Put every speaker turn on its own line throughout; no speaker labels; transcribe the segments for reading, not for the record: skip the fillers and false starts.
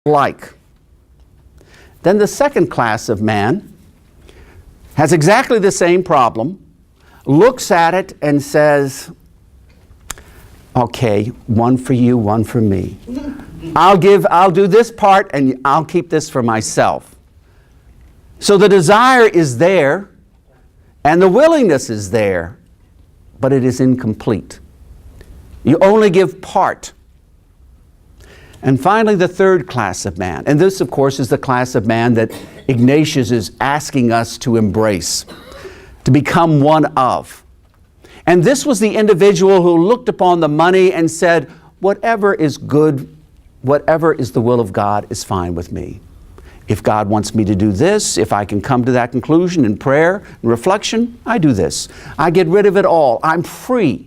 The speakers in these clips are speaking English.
like. Then the second class of man has exactly the same problem, looks at it and says, okay, one for you, one for me. I'll do this part and I'll keep this for myself. So the desire is there and the willingness is there, but it is incomplete. You only give part. And finally, the third class of man. And this, of course, is the class of man that Ignatius is asking us to embrace, to become one of. And this was the individual who looked upon the money and said, whatever is good, whatever is the will of God is fine with me. If God wants me to do this, if I can come to that conclusion in prayer and reflection, I do this. I get rid of it all. I'm free.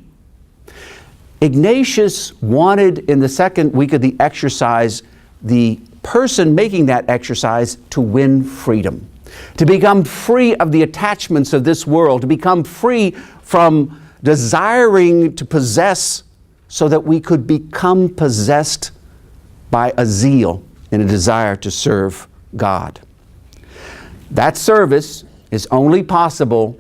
Ignatius wanted, in the second week of the exercise, the person making that exercise to win freedom, to become free of the attachments of this world, to become free from desiring to possess, so that we could become possessed by a zeal and a desire to serve God. That service is only possible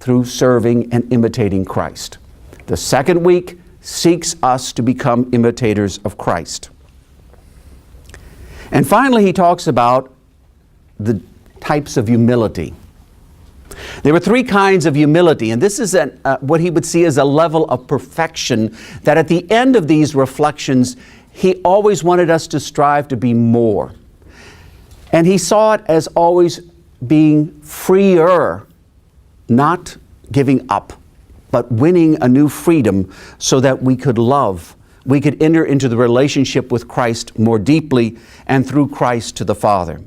through serving and imitating Christ. The second week seeks us to become imitators of Christ. And finally, he talks about the types of humility. There were three kinds of humility, and this is what he would see as a level of perfection, that at the end of these reflections, he always wanted us to strive to be more. And he saw it as always being freer, not giving up, but winning a new freedom so that we could love. We could enter into the relationship with Christ more deeply and through Christ to the Father.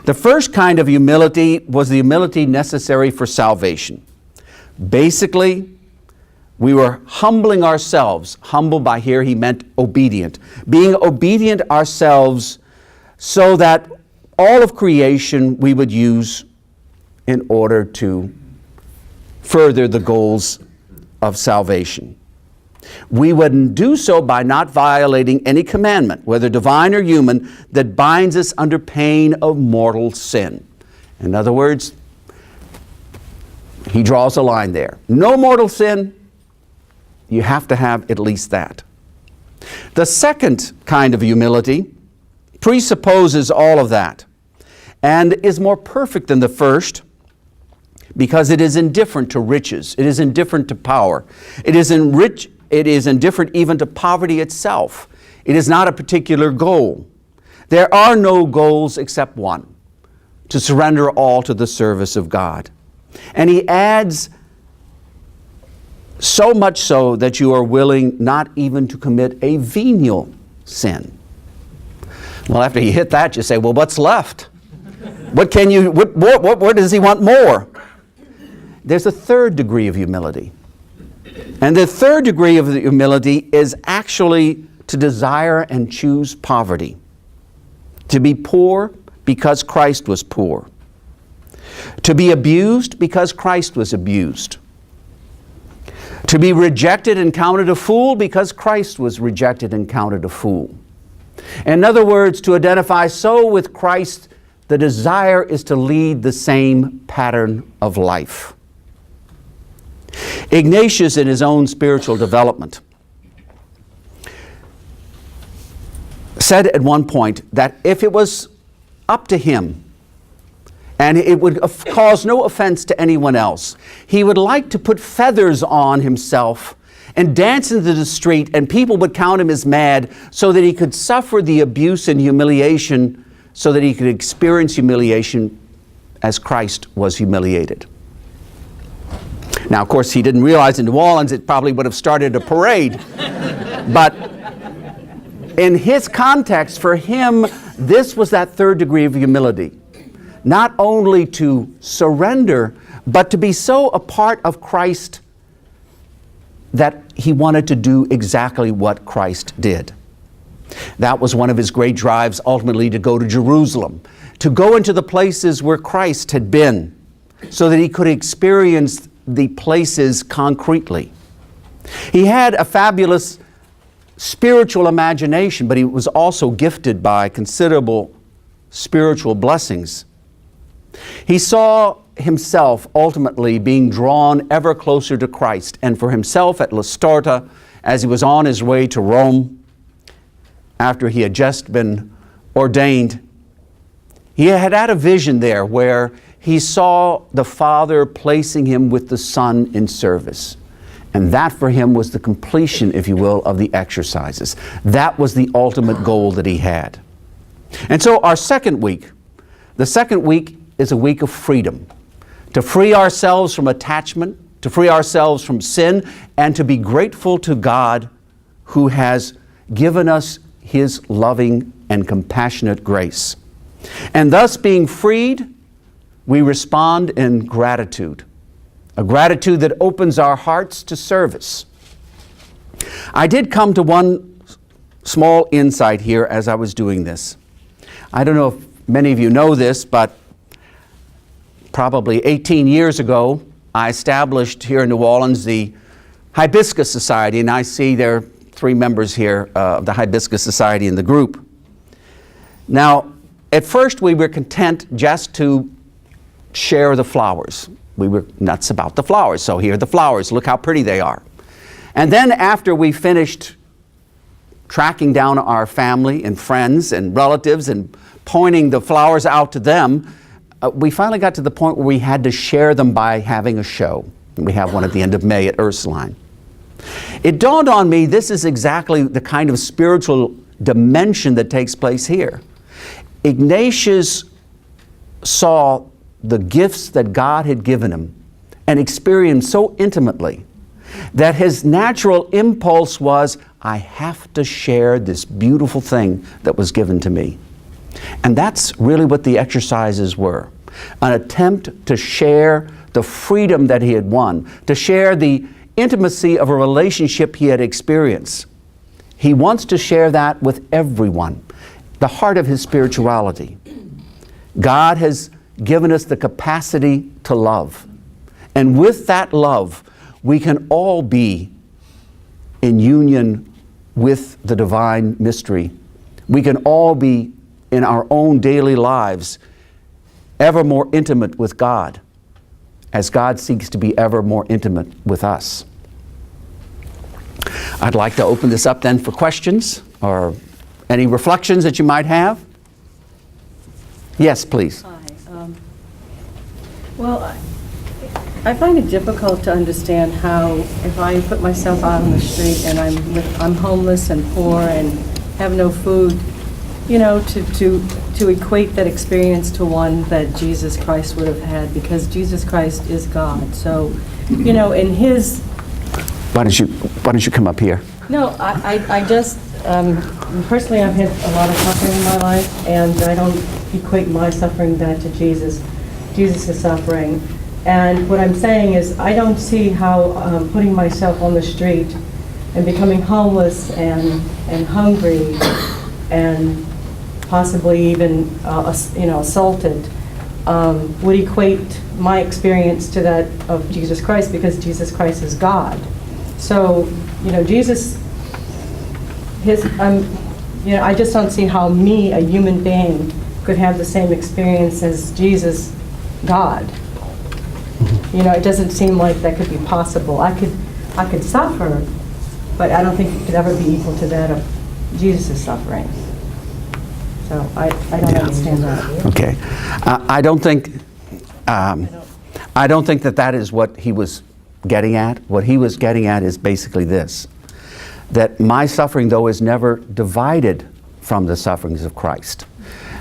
The first kind of humility was the humility necessary for salvation. Basically, we were humbling ourselves. Humble by here he meant obedient. Being obedient ourselves so that all of creation we would use in order to further the goals of salvation. We wouldn't do so by not violating any commandment, whether divine or human, that binds us under pain of mortal sin. In other words, he draws a line there. No mortal sin, you have to have at least that. The second kind of humility presupposes all of that and is more perfect than the first, because it is indifferent to riches. It is indifferent to power. It is indifferent even to poverty itself. It is not a particular goal. There are no goals except one, to surrender all to the service of God. And he adds, so much so that you are willing not even to commit a venial sin. Well, after you hit that, you say, well, what's left? What does he want more? There's a third degree of humility. And the third degree of humility is actually to desire and choose poverty. To be poor because Christ was poor. To be abused because Christ was abused. To be rejected and counted a fool because Christ was rejected and counted a fool. In other words, to identify so with Christ, the desire is to lead the same pattern of life. Ignatius, in his own spiritual development, said at one point that if it was up to him, and it would cause no offense to anyone else, he would like to put feathers on himself and dance into the street, and people would count him as mad, so that he could suffer the abuse and humiliation, so that he could experience humiliation as Christ was humiliated. Now, of course, he didn't realize in New Orleans it probably would have started a parade. But in his context, for him, this was that third degree of humility. Not only to surrender, but to be so a part of Christ that he wanted to do exactly what Christ did. That was one of his great drives, ultimately, to go to Jerusalem, to go into the places where Christ had been, so that he could experience the places concretely. He had a fabulous spiritual imagination, but he was also gifted by considerable spiritual blessings. He saw himself ultimately being drawn ever closer to Christ, and for himself at Listarta, as he was on his way to Rome, after he had just been ordained, he had a vision there where he saw the Father placing him with the Son in service. And that for him was the completion, if you will, of the exercises. That was the ultimate goal that he had. And so our second week, the second week is a week of freedom. To free ourselves from attachment, to free ourselves from sin, and to be grateful to God who has given us His loving and compassionate grace. And thus being freed, we respond in gratitude. A gratitude that opens our hearts to service. I did come to one small insight here as I was doing this. I don't know if many of you know this, but probably 18 years ago, I established here in New Orleans the Hibiscus Society, and I see there are 3 members here of the Hibiscus Society in the group. Now, at first we were content just to share the flowers. We were nuts about the flowers, so here are the flowers, look how pretty they are. And then after we finished tracking down our family and friends and relatives and pointing the flowers out to them, we finally got to the point where we had to share them by having a show. And we have one at the end of May at Ursuline. It dawned on me this is exactly the kind of spiritual dimension that takes place here. Ignatius saw the gifts that God had given him and experienced so intimately that his natural impulse was, I have to share this beautiful thing that was given to me. And that's really what the exercises were. An attempt to share the freedom that he had won, to share the intimacy of a relationship he had experienced. He wants to share that with everyone, the heart of his spirituality. God has given us the capacity to love. And with that love, we can all be in union with the divine mystery. We can all be in our own daily lives ever more intimate with God, as God seeks to be ever more intimate with us. I'd like to open this up then for questions or any reflections that you might have. Yes, please.
Hi. Well, I find it difficult to understand how, if I put myself out on the street and I'm homeless and poor and have no food, you know, to equate that experience to one that Jesus Christ would have had, because Jesus Christ is God. So, you know, in His...
Why don't you come up here?
No, I just, personally I've had a lot of suffering in my life, and I don't equate my suffering that to Jesus' suffering. And what I'm saying is, I don't see how putting myself on the street and becoming homeless and hungry and possibly even assaulted would equate my experience to that of Jesus Christ, because Jesus Christ is God. So, you know, Jesus, I just don't see how me, a human being, could have the same experience as Jesus, God. You know, it doesn't seem like that could be possible. I could suffer, but I don't think it could ever be equal to that of Jesus' suffering. So I don't understand that.
Okay, I don't think that is what he was getting at. What he was getting at is basically this: that my suffering, though, is never divided from the sufferings of Christ.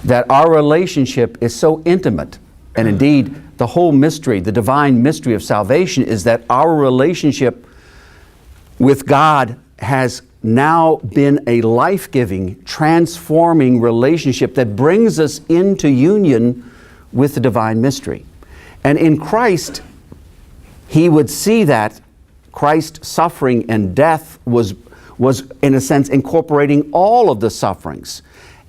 That our relationship is so intimate, and indeed the whole mystery, the divine mystery of salvation, is that our relationship with God has now been a life-giving, transforming relationship that brings us into union with the divine mystery. And in Christ, he would see that Christ's suffering and death was in a sense incorporating all of the sufferings.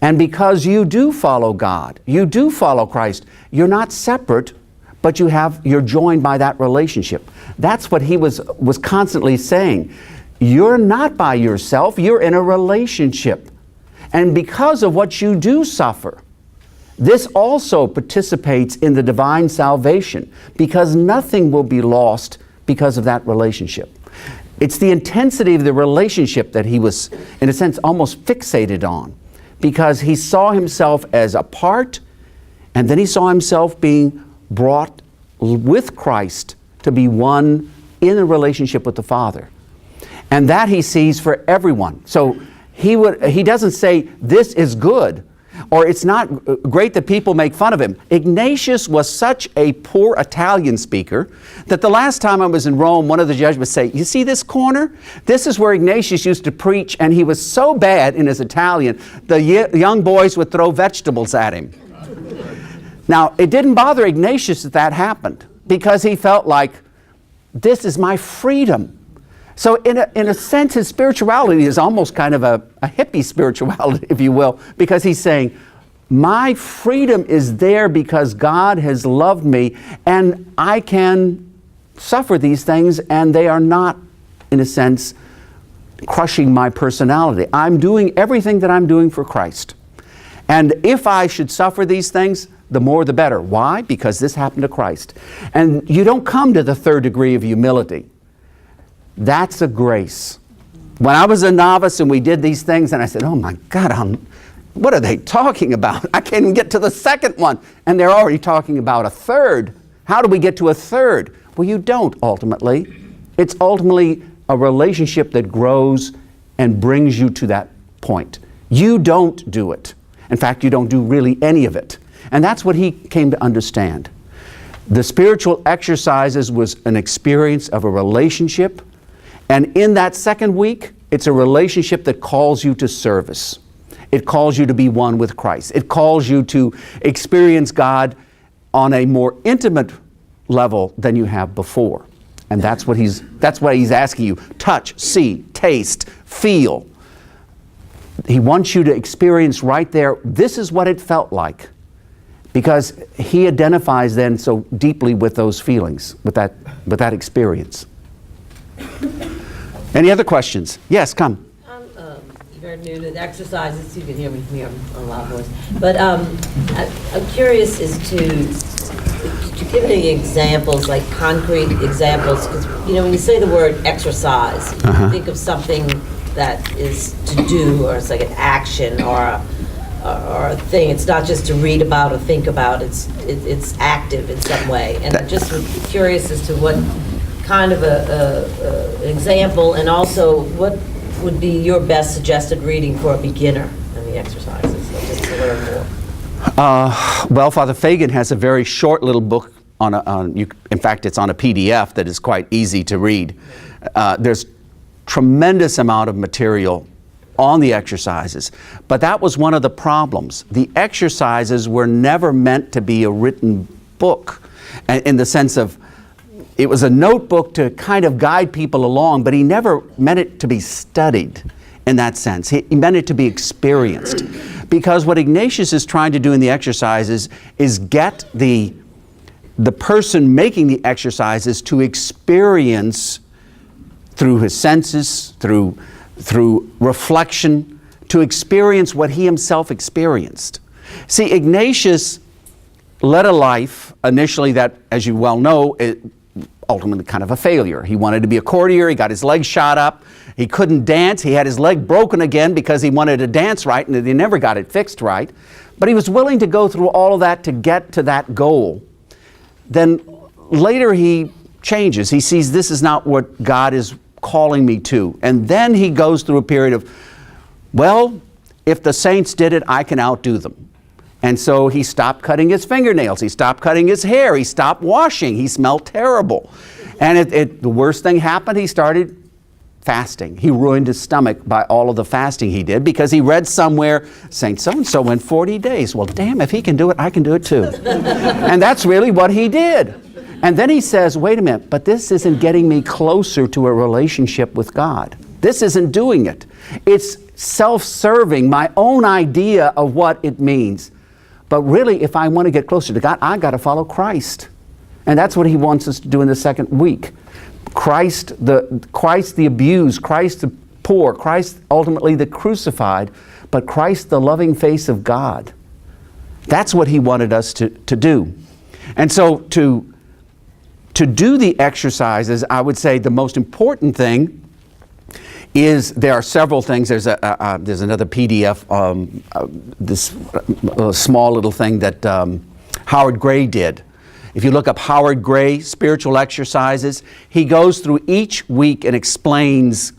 And because you do follow God, you do follow Christ, you're not separate, but you're joined by that relationship. That's what he was constantly saying. you're not by yourself, you're in a relationship. And because of what you do suffer, this also participates in the divine salvation, because nothing will be lost because of that relationship. It's the intensity of the relationship that he was, in a sense, almost fixated on, because he saw himself as a part, and then he saw himself being brought with Christ to be one in a relationship with the Father. And that he sees for everyone. So he doesn't say, this is good, or it's not great that people make fun of him. Ignatius was such a poor Italian speaker that the last time I was in Rome, one of the judges would say, you see this corner? This is where Ignatius used to preach, and he was so bad in his Italian, the young boys would throw vegetables at him. Now, it didn't bother Ignatius that that happened, because he felt like, this is my freedom. So in a sense, his spirituality is almost kind of a hippie spirituality, if you will, because he's saying, my freedom is there because God has loved me, and I can suffer these things, and they are not, in a sense, crushing my personality. I'm doing everything that I'm doing for Christ. And if I should suffer these things, the more the better. Why? Because this happened to Christ. And you don't come to the third degree of humility. That's a grace. When I was a novice and we did these things, and I said, oh my God, what are they talking about? I can't even get to the second one. And they're already talking about a third. How do we get to a third? Well, you don't ultimately. It's ultimately a relationship that grows and brings you to that point. You don't do it. In fact, you don't do really any of it. And that's what he came to understand. The spiritual exercises was an experience of a relationship. And in that second week, it's a relationship that calls you to service. It calls you to be one with Christ. It calls you to experience God on a more intimate level than you have before. And that's what he's asking you. Touch, see, taste, feel. He wants you to experience right there, this is what it felt like. Because he identifies then so deeply with those feelings, with that experience. Any other questions? Yes, come.
I'm very new to the exercises. You can hear me from here. I'm a loud voice. But I'm curious as to give any examples, like concrete examples. Because, when you say the word exercise, you think of something that is to do, or it's like an action, or a thing. It's not just to read about or think about. It's active in some way. And I'm just curious as to what kind of an example, and also what would be your best suggested reading for a beginner in the exercises, so just to learn more.
Well, Father Fagan has a very short little book in fact, it's on a PDF that is quite easy to read. There's tremendous amount of material on the exercises, but that was one of the problems. The exercises were never meant to be a written book, in the sense of it was a notebook to kind of guide people along, but he never meant it to be studied in that sense. He meant it to be experienced. Because what Ignatius is trying to do in the exercises is get the person making the exercises to experience through his senses, through reflection, to experience what he himself experienced. See, Ignatius led a life initially that, as you well know, ultimately kind of a failure. He wanted to be a courtier. He got his leg shot up. He couldn't dance. He had his leg broken again because he wanted to dance right, and he never got it fixed right. But he was willing to go through all of that to get to that goal. Then later he changes. He sees this is not what God is calling me to. And then he goes through a period of, well, if the saints did it, I can outdo them. And so he stopped cutting his fingernails. He stopped cutting his hair. He stopped washing. He smelled terrible. And the worst thing happened, he started fasting. He ruined his stomach by all of the fasting he did because he read somewhere, Saint so-and-so went 40 days. Well, damn, if he can do it, I can do it too. And that's really what he did. And then he says, wait a minute, but this isn't getting me closer to a relationship with God. This isn't doing it. It's self-serving, my own idea of what it means. But really, if I want to get closer to God, I've got to follow Christ. And that's what he wants us to do in the second week. Christ the abused, Christ the poor, Christ ultimately the crucified, but Christ the loving face of God. That's what he wanted us to do. And so to do the exercises, I would say the most important thing is, there are several things. There's another PDF, this small little thing that Howard Gray did. If you look up Howard Gray, spiritual exercises, he goes through each week and explains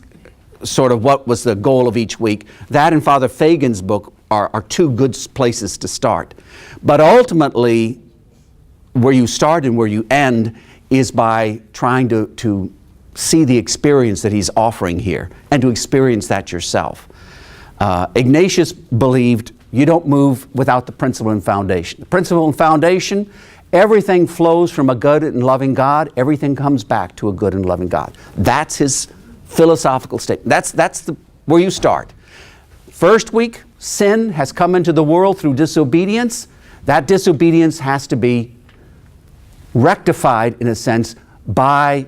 sort of what was the goal of each week. That and Father Fagan's book are two good places to start. But ultimately, where you start and where you end is by trying to see the experience that he's offering here and to experience that yourself. Ignatius believed you don't move without the principle and foundation. The principle and foundation, everything flows from a good and loving God. Everything comes back to a good and loving God. That's his philosophical statement. That's where you start. First week, sin has come into the world through disobedience. That disobedience has to be rectified, in a sense, by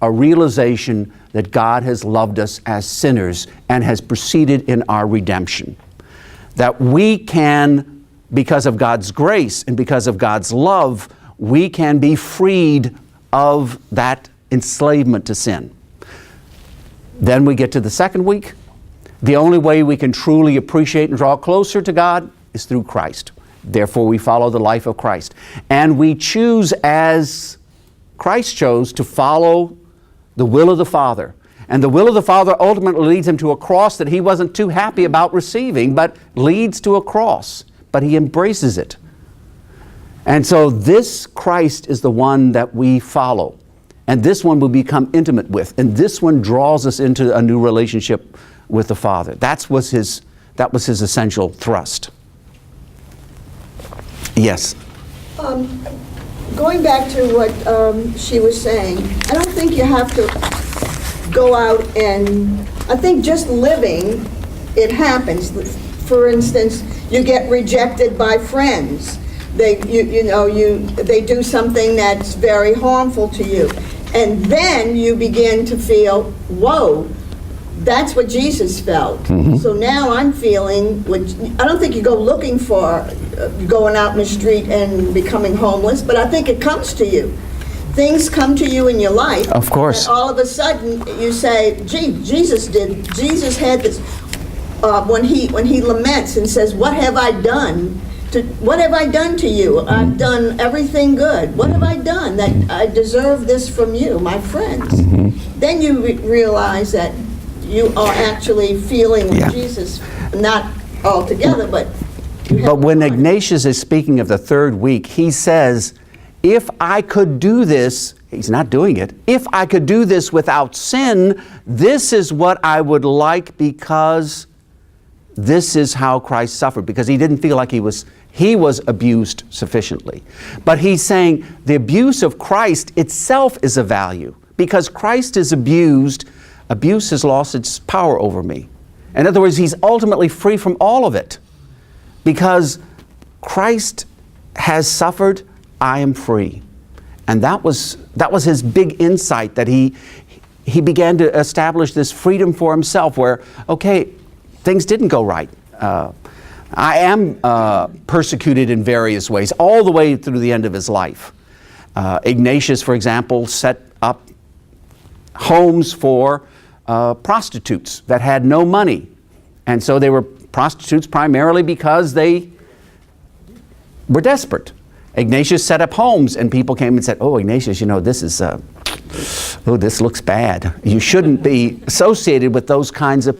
a realization that God has loved us as sinners and has proceeded in our redemption. That we can, because of God's grace and because of God's love, we can be freed of that enslavement to sin. Then we get to the second week. The only way we can truly appreciate and draw closer to God is through Christ. Therefore, we follow the life of Christ. And we choose, as Christ chose, to follow the will of the Father. And the will of the Father ultimately leads him to a cross that he wasn't too happy about receiving, but leads to a cross. But he embraces it. And so this Christ is the one that we follow. And this one we become intimate with. And this one draws us into a new relationship with the Father. That was his essential thrust. Yes?
Going back to what she was saying, I don't think you have to go out and, I think just living, it happens. For instance, you get rejected by friends. They do something that's very harmful to you. And then you begin to feel, whoa, that's what Jesus felt. Mm-hmm. So now I'm feeling, which I don't think you go looking for, going out in the street and becoming homeless, but I think it comes to you. Things come to you in your life.
Of course.
And all of a sudden you say, gee, Jesus had this, when he laments and says, what have I done to you? I've done everything good. What have I done that I deserve this from you, my friends? Mm-hmm. Then you realize that you are actually feeling Jesus, not altogether, but
when Ignatius is speaking of the third week, he says, if I could do this, he's not doing it, if I could do this without sin, this is what I would like, because this is how Christ suffered, because he didn't feel like he was abused sufficiently. But he's saying the abuse of Christ itself is a value. Because Christ is abused, abuse has lost its power over me. In other words, he's ultimately free from all of it. Because Christ has suffered, I am free. And that was his big insight, that he began to establish this freedom for himself where, okay, things didn't go right. I am persecuted in various ways, all the way through the end of his life. Ignatius, for example, set up homes for prostitutes that had no money. And so they were prostitutes primarily because they were desperate. Ignatius set up homes, and people came and said, oh, Ignatius, this looks bad. You shouldn't be associated with those kinds of